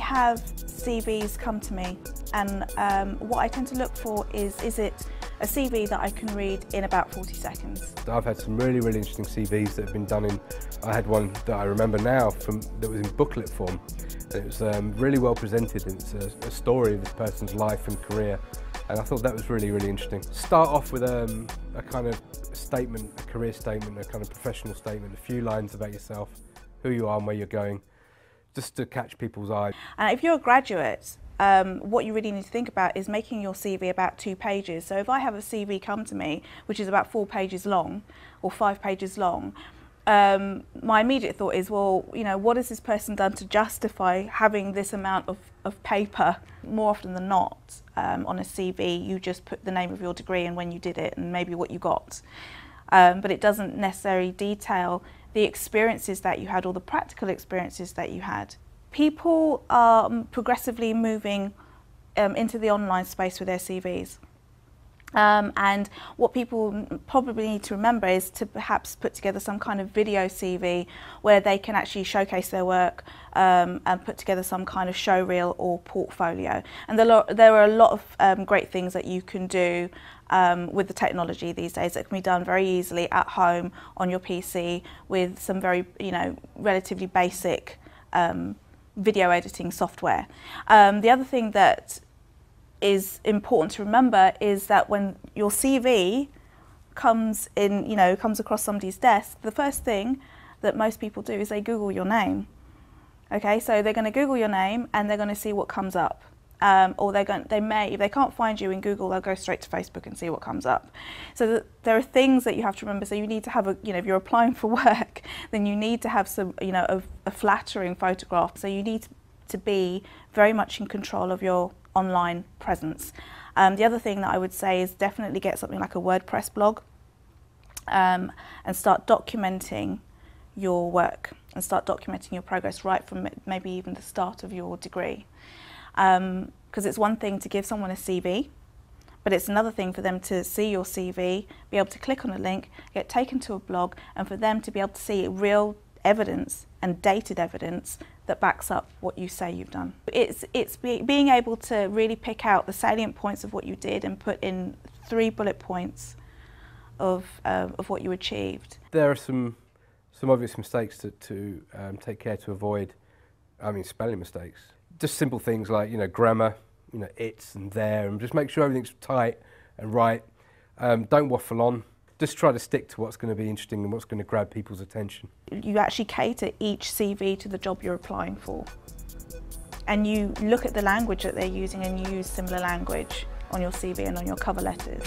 have CVs come to me, and what I tend to look for is it a CV that I can read in about 40 seconds. I've had some really interesting CVs that have been done in, I had one that I remember now that was in booklet form. It was really well presented, and it's a story of this person's life and career, and I thought that was really interesting. Start off with a kind of statement, a career statement, a kind of professional statement, a few lines about yourself, who you are and where you're going, just to catch people's eye. And if you're a graduate, what you really need to think about is making your CV about 2 pages. So if I have a CV come to me, which is about 4 pages long or 5 pages long, my immediate thought is, well, you know, what has this person done to justify having this amount of paper? More often than not, on a CV, you just put the name of your degree and when you did it and maybe what you got. But it doesn't necessarily detail the experiences that you had or the practical experiences that you had. People are progressively moving into the online space with their CVs. And what people probably need to remember is to perhaps put together some kind of video CV where they can actually showcase their work and put together some kind of show reel or portfolio. And there are a lot of great things that you can do with the technology these days that can be done very easily at home on your PC with some very, relatively basic video editing software. The other thing that is important to remember is that when your CV comes across somebody's desk, the first thing that most people do is they Google your name. Okay, so they're going to Google your name and they're going to see what comes up. Or they may, if they can't find you in Google, they'll go straight to Facebook and see what comes up. So there are things that you have to remember. So you need to have if you're applying for work, then you need to have some, a flattering photograph. So you need to be very much in control of your online presence. The other thing that I would say is definitely get something like a WordPress blog and start documenting your work and start documenting your progress right from maybe even the start of your degree. Because it's one thing to give someone a CV, but it's another thing for them to see your CV, be able to click on a link, get taken to a blog, and for them to be able to see real evidence and dated evidence that backs up what you say you've done. It's being able to really pick out the salient points of what you did and put in 3 bullet points of what you achieved. There are some obvious mistakes to take care to avoid. I mean, spelling mistakes. Just simple things like, grammar, it's and there, and just make sure everything's tight and right. Don't waffle on. Just try to stick to what's going to be interesting and what's going to grab people's attention. You actually cater each CV to the job you're applying for. And you look at the language that they're using and you use similar language on your CV and on your cover letters.